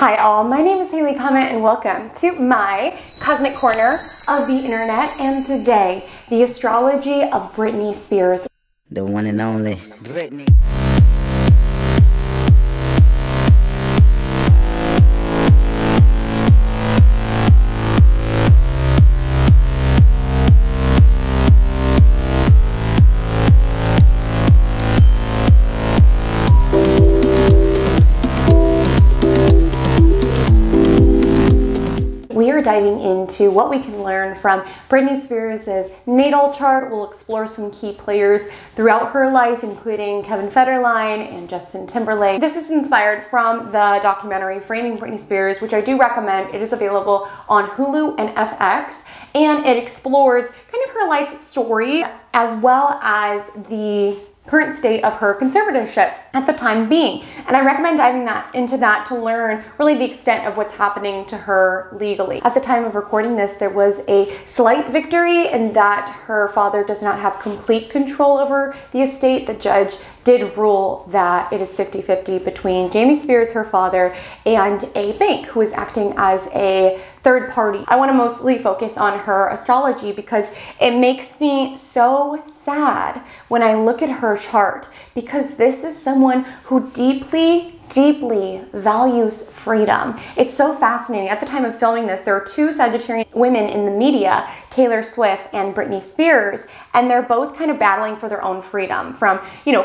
Hi all, my name is Haley Comet and welcome to my cosmic corner of the internet, and today, the astrology of Britney Spears. The one and only Britney. We are diving into what we can learn from Britney Spears' natal chart. We'll explore some key players throughout her life, including Kevin Federline and Justin Timberlake. This is inspired from the documentary Framing Britney Spears, which I do recommend. It is available on Hulu and FX, and it explores kind of her life story as well as the current state of her conservatorship at the time being. And I recommend diving into that to learn really the extent of what's happening to her legally. At the time of recording this, there was a slight victory in that her father does not have complete control over the estate. The judge did rule that it is 50-50 between Jamie Spears, her father, and a bank who is acting as a third party. I want to mostly focus on her astrology because it makes me so sad when I look at her chart, because this is someone who deeply values freedom. It's so fascinating. At the time of filming this, there are two Sagittarian women in the media, Taylor Swift and Britney Spears, and they're both kind of battling for their own freedom from,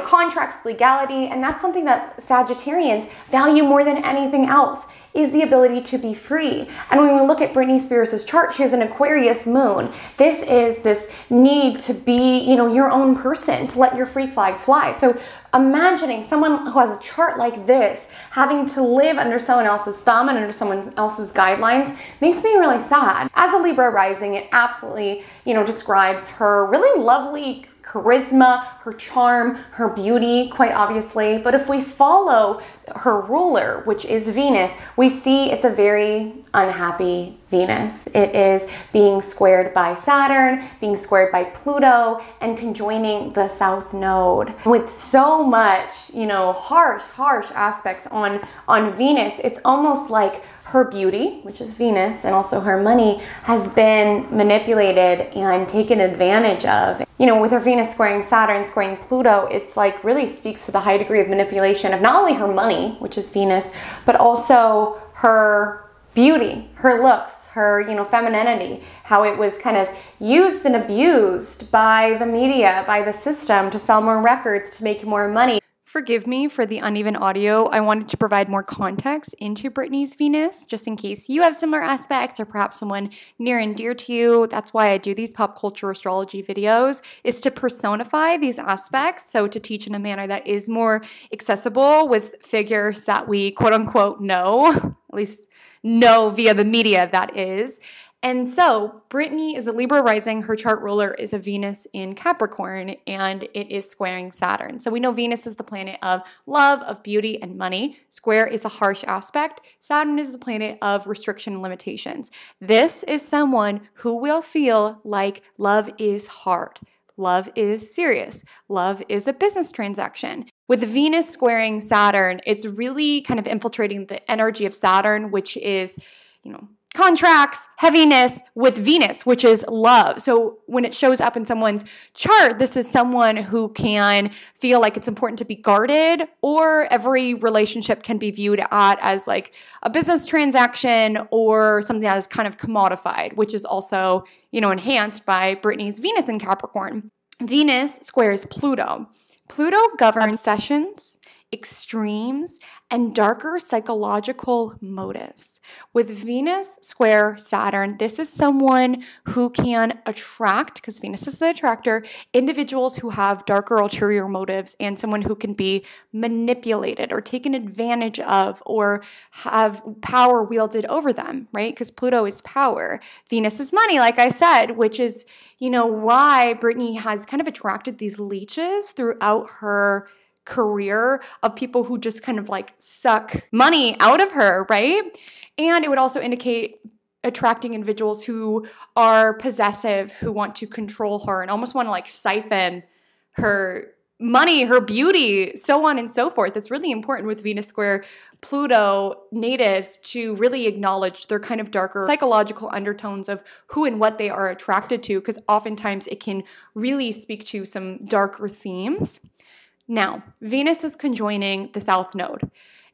contracts, legality, and that's something that Sagittarians value more than anything else, is the ability to be free. And when we look at Britney Spears' chart, she has an Aquarius Moon. This is this need to be, your own person, to let your freak flag fly. So imagining someone who has a chart like this having to live under someone else's thumb and under someone else's guidelines makes me really sad. As a Libra rising, it absolutely, describes her really lovely charisma, her charm, her beauty, quite obviously. But if we follow her ruler, which is Venus, we see it's a very unhappy Venus. It is being squared by Saturn, being squared by Pluto, and conjoining the South Node. With so much, harsh aspects on Venus, it's almost like her beauty, which is Venus, and also her money, has been manipulated and taken advantage of. With her Venus squaring Saturn, squaring Pluto, it's like really speaks to the high degree of manipulation of not only her money, which is Venus, but also her beauty, her looks, her, femininity, how it was kind of used and abused by the media, by the system to sell more records, to make more money. Forgive me for the uneven audio. I wanted to provide more context into Britney's Venus, just in case you have similar aspects or perhaps someone near and dear to you. That's why I do these pop culture astrology videos, is to personify these aspects, so to teach in a manner that is more accessible with figures that we quote unquote know, at least know via the media, that is. And so Britney is a Libra rising. Her chart ruler is a Venus in Capricorn, and it is squaring Saturn. So we know Venus is the planet of love, of beauty, and money. Square is a harsh aspect. Saturn is the planet of restriction and limitations. This is someone who will feel like love is hard. Love is serious. Love is a business transaction. With Venus squaring Saturn, it's really kind of infiltrating the energy of Saturn, which is, contracts, heaviness, with Venus, which is love. So when it shows up in someone's chart, this is someone who can feel like it's important to be guarded, or every relationship can be viewed as like a business transaction or something that is kind of commodified, which is also, enhanced by Britney's Venus in Capricorn. Venus squares Pluto. Pluto governs obsessions, extremes, and darker psychological motives. With Venus square Saturn, this is someone who can attract, because Venus is the attractor, individuals who have darker ulterior motives, and someone who can be manipulated or taken advantage of or have power wielded over them, right? Because Pluto is power. Venus is money, like I said, which is, why Britney has kind of attracted these leeches throughout her career of people who just kind of like suck money out of her, right? And it would also indicate attracting individuals who are possessive, who want to control her and almost want to like siphon her money, her beauty, so on and so forth. It's really important with Venus square Pluto natives to really acknowledge their kind of darker psychological undertones of who and what they are attracted to, because oftentimes it can really speak to some darker themes. Now, Venus is conjoining the South Node.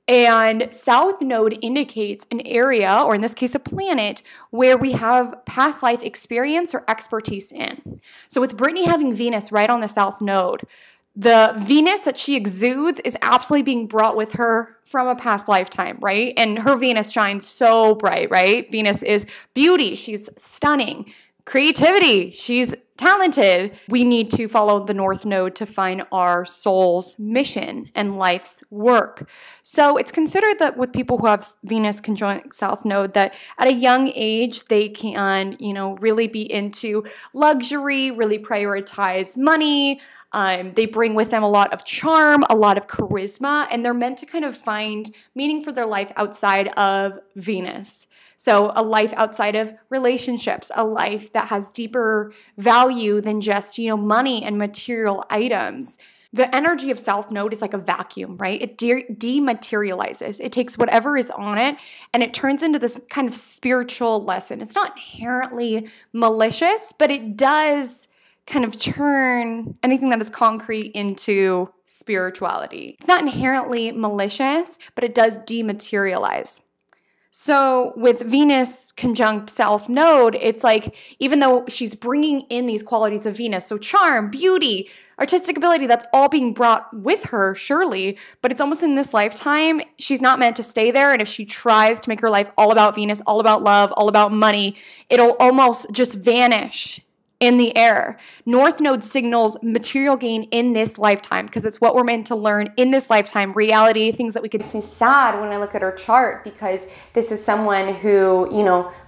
And South Node indicates an area, or in this case, a planet, where we have past life experience or expertise in. So with Britney having Venus right on the South Node, the Venus that she exudes is absolutely being brought with her from a past lifetime, right? And her Venus shines so bright, right? Venus is beauty. She's stunning. Creativity. She's talented. We need to follow the North Node to find our soul's mission and life's work. So it's considered that with people who have Venus conjunct South Node, that at a young age, they can, really be into luxury, really prioritize money. They bring with them a lot of charm, a lot of charisma, and they're meant to kind of find meaning for their life outside of Venus. So a life outside of relationships, a life that has deeper value than just, money and material items. The energy of South Node is like a vacuum, right? It dematerializes. It takes whatever is on it and it turns into this kind of spiritual lesson. It's not inherently malicious, but it does kind of turn anything that is concrete into spirituality. It's not inherently malicious, but it does dematerialize. So with Venus conjunct South Node, it's like, even though she's bringing in these qualities of Venus, so charm, beauty, artistic ability, that's all being brought with her, surely, but it's almost in this lifetime, she's not meant to stay there. And if she tries to make her life all about Venus, all about love, all about money, it'll almost just vanish in the air. North Node signals material gain in this lifetime because it's what we're meant to learn in this lifetime, reality, things that we could. Makes me sad when I look at her chart because this is someone who,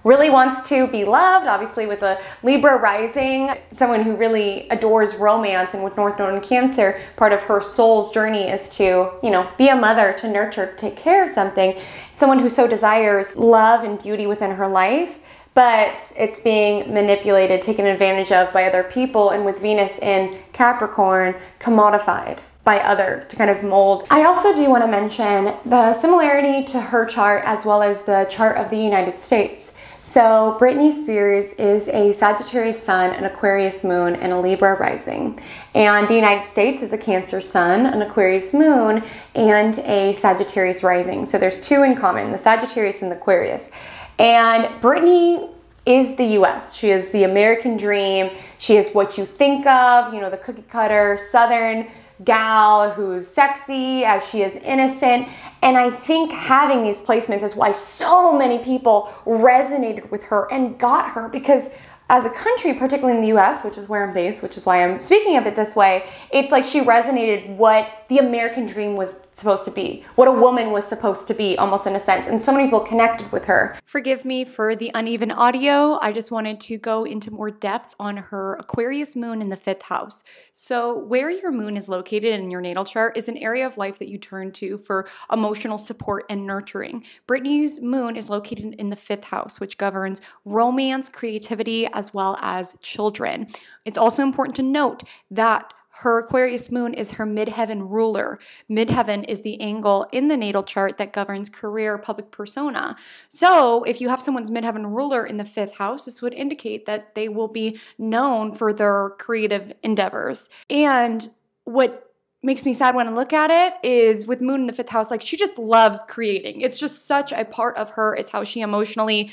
really wants to be loved, obviously with a Libra rising, someone who really adores romance, and with North Node in Cancer, part of her soul's journey is to, be a mother, to nurture, take care of something. Someone who so desires love and beauty within her life, but it's being manipulated, taken advantage of by other people, and with Venus in Capricorn, commodified by others to kind of mold. I also do want to mention the similarity to her chart as well as the chart of the United States. So Britney Spears is a Sagittarius sun, an Aquarius moon, and a Libra rising. And the United States is a Cancer sun, an Aquarius moon, and a Sagittarius rising. So there's two in common, the Sagittarius and the Aquarius. And Britney is the US. She is the American dream. She is what you think of, the cookie cutter Southern gal who's sexy as she is innocent. And I think having these placements is why so many people resonated with her and got her, because as a country, particularly in the US, which is where I'm based, which is why I'm speaking of it this way, it's like she resonated what the American dream was supposed to be, what a woman was supposed to be, almost in a sense. And so many people connected with her. Forgive me for the uneven audio. I just wanted to go into more depth on her Aquarius moon in the 5th house. So where your moon is located in your natal chart is an area of life that you turn to for emotional support and nurturing. Britney's moon is located in the 5th house, which governs romance, creativity, as well as children. It's also important to note that her Aquarius moon is her midheaven ruler. Midheaven is the angle in the natal chart that governs career, public persona. So if you have someone's midheaven ruler in the 5th house, this would indicate that they will be known for their creative endeavors. And what makes me sad when I look at it is with moon in the 5th house, like she just loves creating. It's just such a part of her. It's how she emotionally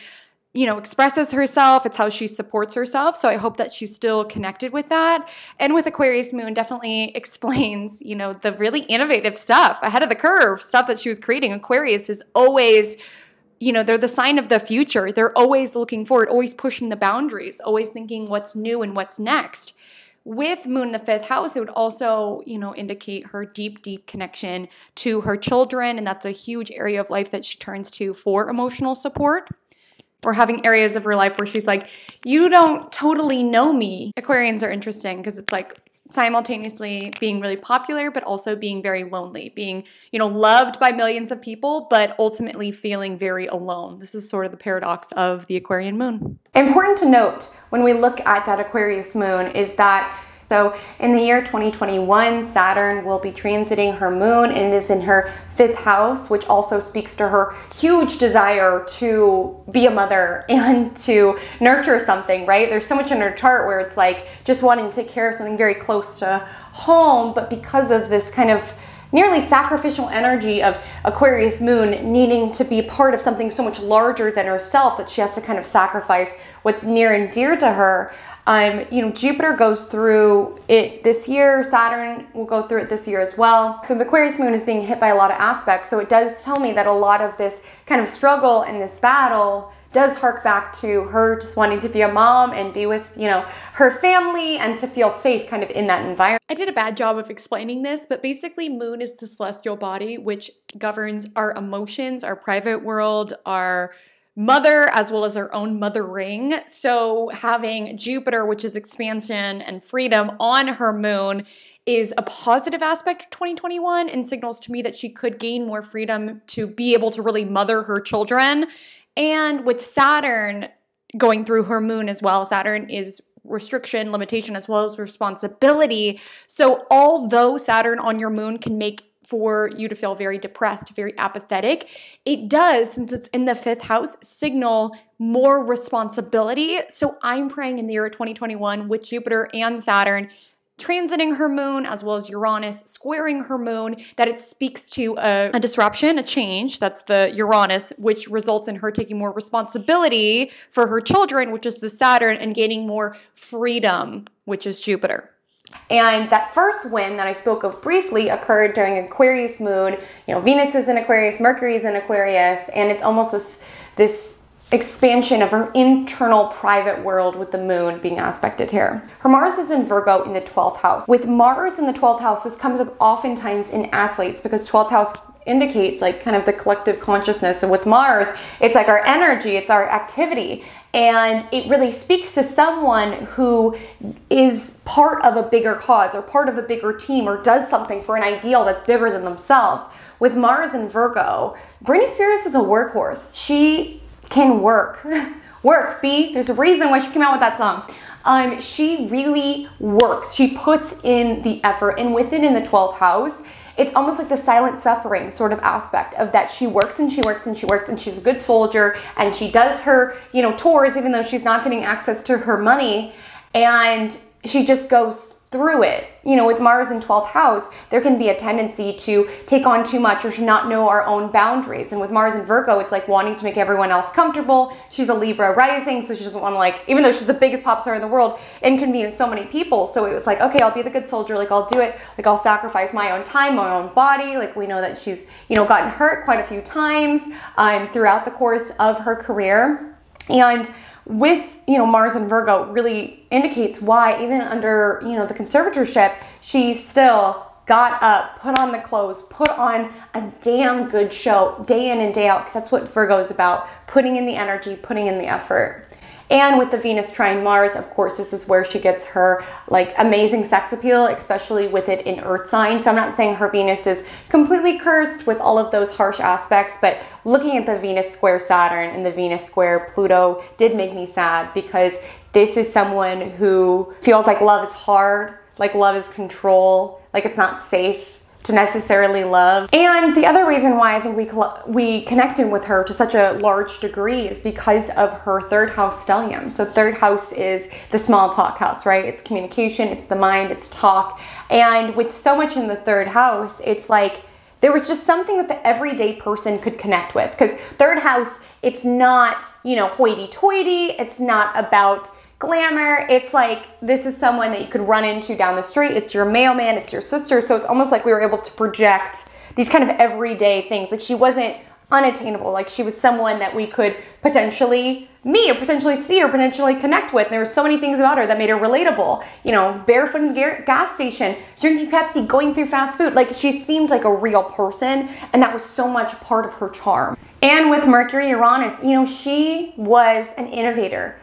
expresses herself. It's how she supports herself. So I hope that she's still connected with that. And with Aquarius moon definitely explains, the really innovative stuff, ahead of the curve stuff that she was creating. Aquarius is always, they're the sign of the future. They're always looking forward, always pushing the boundaries, always thinking what's new and what's next. With moon in the 5th house, it would also, indicate her deep, deep connection to her children. And that's a huge area of life that she turns to for emotional support. Or having areas of her life where she's like, you don't totally know me. Aquarians are interesting because it's like simultaneously being really popular, but also being very lonely, being, loved by millions of people, but ultimately feeling very alone. This is sort of the paradox of the Aquarian moon. Important to note when we look at that Aquarius moon is that So in the year 2021, Saturn will be transiting her moon, and it is in her 5th house, which also speaks to her huge desire to be a mother and to nurture something, right? There's so much in her chart where it's like just wanting to take care of something very close to home, but because of this kind of nearly sacrificial energy of Aquarius Moon needing to be part of something so much larger than herself that she has to kind of sacrifice what's near and dear to her. You know, Jupiter goes through it this year. Saturn will go through it this year as well. So the Aquarius Moon is being hit by a lot of aspects. So it does tell me that a lot of this kind of struggle and this battle does hark back to her just wanting to be a mom and be with, you know, her family and to feel safe kind of in that environment. I did a bad job of explaining this, but basically moon is the celestial body which governs our emotions, our private world, our mother, as well as our own mothering. So having Jupiter, which is expansion and freedom, on her moon is a positive aspect of 2021 and signals to me that she could gain more freedom to be able to really mother her children. And with Saturn going through her moon as well, Saturn is restriction, limitation, as well as responsibility. So although Saturn on your moon can make for you to feel very depressed, very apathetic, it does, since it's in the 5th house, signal more responsibility. So I'm praying in the year 2021 with Jupiter and Saturn transiting her moon, as well as Uranus squaring her moon, that it speaks to a disruption, a change, that's the Uranus, which results in her taking more responsibility for her children, which is the Saturn, and gaining more freedom, which is Jupiter. And that first win that I spoke of briefly occurred during Aquarius Moon. You know, Venus is in Aquarius, Mercury is in Aquarius, and it's almost this expansion of her internal private world with the moon being aspected here. Her Mars is in Virgo in the 12th house. With Mars in the 12th house, this comes up oftentimes in athletes because 12th house indicates like kind of the collective consciousness. And with Mars, it's like our energy, it's our activity. And it really speaks to someone who is part of a bigger cause or part of a bigger team or does something for an ideal that's bigger than themselves. With Mars in Virgo, Britney Spears is a workhorse. She can work. Work, B. There's a reason why she came out with that song. She really works. She puts in the effort. And within in the 12th house, it's almost like the silent suffering sort of aspect of that she works and she works and she works and she's a good soldier and she does her, you know, tours even though she's not getting access to her money, and she just goes through it. You know, with Mars in 12th house, there can be a tendency to take on too much or to not know our own boundaries. And with Mars in Virgo, it's like wanting to make everyone else comfortable. She's a Libra rising, so she doesn't want to, like, even though she's the biggest pop star in the world, inconvenience so many people. So it was like, okay, I'll be the good soldier, like I'll do it, like I'll sacrifice my own time, my own body. Like we know that she's, you know, gotten hurt quite a few times throughout the course of her career. And with, you know, Mars and Virgo really indicates why even under, you know, the conservatorship, she still got up, put on the clothes, put on a damn good show day in and day out, because that's what Virgo is about, putting in the energy, putting in the effort. And with the Venus trine Mars, of course, this is where she gets her like amazing sex appeal, especially with it in Earth sign. So I'm not saying her Venus is completely cursed with all of those harsh aspects, but looking at the Venus square Saturn and the Venus square Pluto did make me sad, because this is someone who feels like love is hard, like love is control, like it's not safe to necessarily love. And the other reason why I think we connected with her to such a large degree is because of her 3rd house stellium. So 3rd house is the small talk house, right? It's communication, it's the mind, it's talk. And with so much in the 3rd house, it's like there was just something that the everyday person could connect with, because 3rd house, it's not, you know, hoity-toity, it's not about glamour. It's like, this is someone that you could run into down the street. It's your mailman, it's your sister. So it's almost like we were able to project these kind of everyday things. Like she wasn't unattainable. Like she was someone that we could potentially meet or potentially see or potentially connect with. And there were so many things about her that made her relatable. You know, barefoot in the gas station, drinking Pepsi, going through fast food. Like she seemed like a real person, and that was so much part of her charm. And with Mercury Uranus, you know, she was an innovator.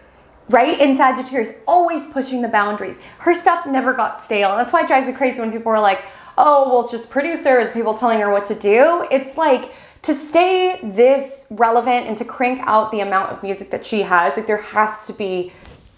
Right? In Sagittarius, always pushing the boundaries. Her stuff never got stale. And that's why it drives me crazy when people are like, oh, well, it's just producers, people telling her what to do. It's like, to stay this relevant and to crank out the amount of music that she has, like there has to be,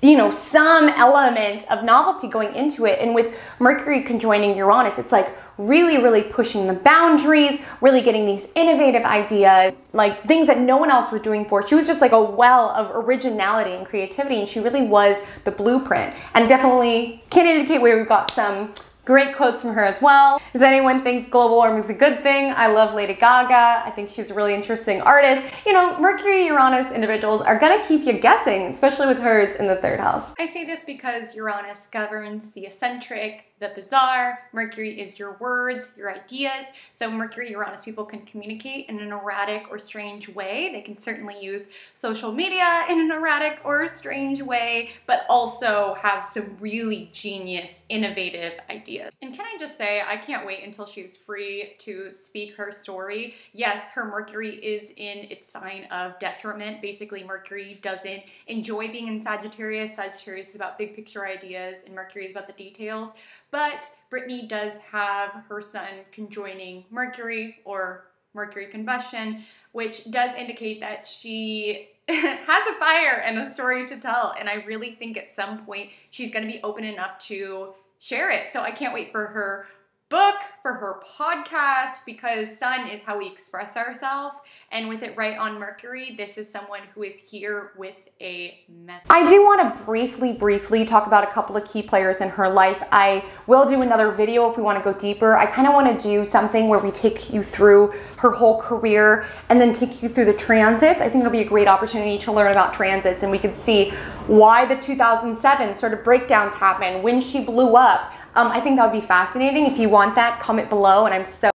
you know, some element of novelty going into it. And with Mercury conjoining Uranus, it's like really, really pushing the boundaries, really getting these innovative ideas, like things that no one else was doing before. She was just like a well of originality and creativity, and she really was the blueprint. And definitely can indicate where we got some great quotes from her as well. Does anyone think global warming is a good thing? I love Lady Gaga. I think she's a really interesting artist. You know, Mercury, Uranus individuals are gonna keep you guessing, especially with hers in the 3rd house. I say this because Uranus governs the eccentric, the bizarre. Mercury is your words, your ideas. So Mercury, Uranus people can communicate in an erratic or strange way. They can certainly use social media in an erratic or strange way, but also have some really genius, innovative ideas. And can I just say, I can't wait until she's free to speak her story. Yes, her Mercury is in its sign of detriment. Basically, Mercury doesn't enjoy being in Sagittarius. Sagittarius is about big picture ideas, and Mercury is about the details. But Britney does have her sun conjoining Mercury, or Mercury combustion, which does indicate that she has a fire and a story to tell. And I really think at some point she's going to be open enough to share it. So I can't wait for her book, for her podcast, because sun is how we express ourselves. And with it right on Mercury, this is someone who is here with a message. I do want to briefly talk about a couple of key players in her life. I will do another video if we want to go deeper. I kind of want to do something where we take you through her whole career and then take you through the transits. I think it'll be a great opportunity to learn about transits, and we could see why the 2007 sort of breakdowns happened, when she blew up. I think that would be fascinating. If you want that, comment below. And I'm so,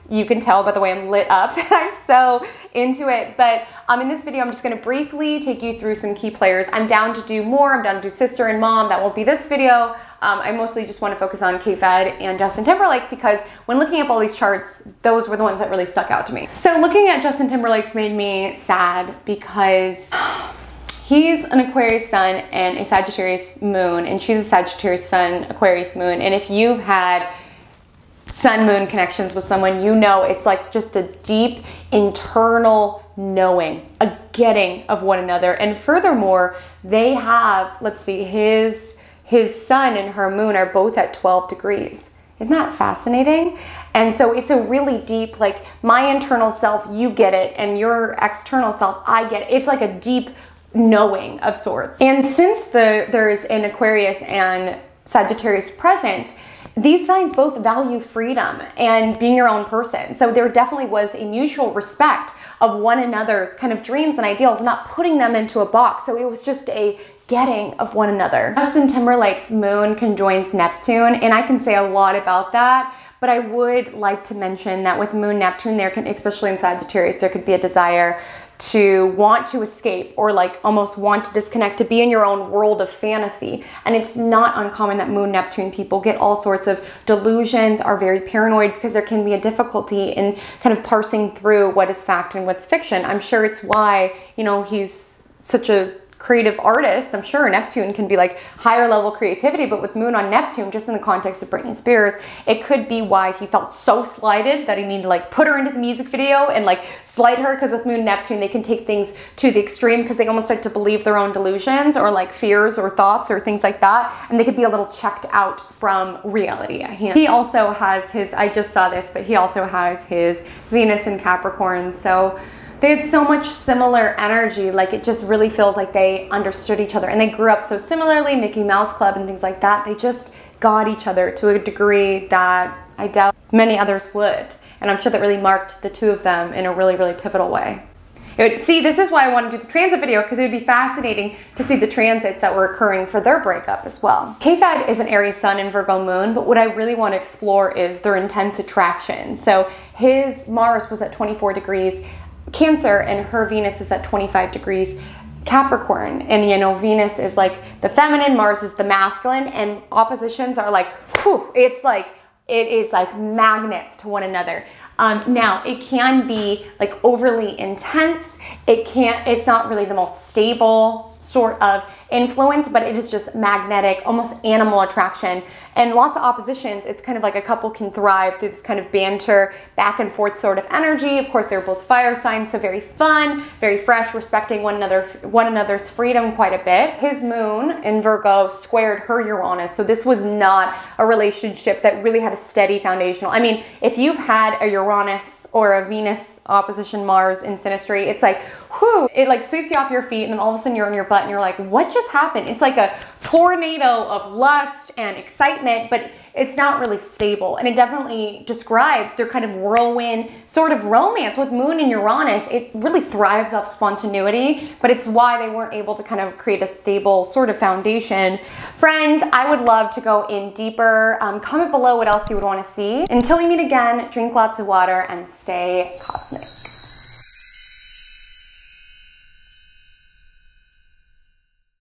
you can tell by the way I'm lit up that I'm so into it. But in this video, I'm just going to briefly take you through some key players. I'm down to do more. I'm down to do sister and mom. That won't be this video. I mostly just want to focus on K-Fed and Justin Timberlake, because when looking up all these charts, those were the ones that really stuck out to me. So looking at Justin Timberlake's made me sad, because he's an Aquarius sun and a Sagittarius moon, and she's a Sagittarius sun, Aquarius moon. And if you've had sun moon connections with someone, you know it's like just a deep internal knowing, a getting of one another. And furthermore, they have, let's see, his sun and her moon are both at 12 degrees. Isn't that fascinating? And so it's a really deep, like, my internal self, you get it, and your external self, I get it. It's like a deep knowing of sorts. And since there's an Aquarius and Sagittarius presence, these signs both value freedom and being your own person. So there definitely was a mutual respect of one another's kind of dreams and ideals, not putting them into a box. So it was just a getting of one another. Justin Timberlake's moon conjoins Neptune, and I can say a lot about that. But I would like to mention that with Moon Neptune, there can, especially in Sagittarius, there could be a desire to want to escape, or like almost want to disconnect, to be in your own world of fantasy. And it's not uncommon that Moon Neptune people get all sorts of delusions, are very paranoid, because there can be a difficulty in kind of parsing through what is fact and what's fiction. I'm sure it's why, you know, he's such a creative artist. I'm sure Neptune can be like higher level creativity, but with Moon on Neptune, just in the context of Britney Spears, it could be why he felt so slighted that he needed to like put her into the music video and like slight her, because with Moon Neptune, they can take things to the extreme, because they almost start to believe their own delusions or like fears or thoughts or things like that, and they could be a little checked out from reality at hand. He also has his, I just saw this, but he also has his Venus in Capricorn, so they had so much similar energy. Like, it just really feels like they understood each other, and they grew up so similarly, Mickey Mouse Club and things like that. They just got each other to a degree that I doubt many others would. And I'm sure that really marked the two of them in a really, really pivotal way. See, this is why I want to do the transit video, because it would be fascinating to see the transits that were occurring for their breakup as well. K-Fed is an Aries sun and Virgo moon, but what I really want to explore is their intense attraction. So his Mars was at 24 degrees Cancer, and her Venus is at 25 degrees Capricorn. And you know, Venus is like the feminine, Mars is the masculine, and oppositions are like, whew, it's like, it is like magnets to one another. Now, it can be like overly intense. It's not really the most stable sort of influence, but it is just magnetic, almost animal attraction, and lots of oppositions. It's kind of like a couple can thrive through this kind of banter, back and forth sort of energy. Of course, they're both fire signs, so very fun, very fresh, respecting one another's freedom quite a bit. His moon in Virgo squared her Uranus, so this was not a relationship that really had a steady foundational. I mean, if you've had a Uranus or a Venus opposition Mars in synastry, it's like, whew, it like sweeps you off your feet, and then all of a sudden you're on your butt and you're like, what just happened? It's like a tornado of lust and excitement, but it's not really stable. And it definitely describes their kind of whirlwind sort of romance with Moon and Uranus. It really thrives off spontaneity, but it's why they weren't able to kind of create a stable sort of foundation. Friends, I would love to go in deeper. Comment below what else you would want to see. Until we meet again, drink lots of water and stay cosmic.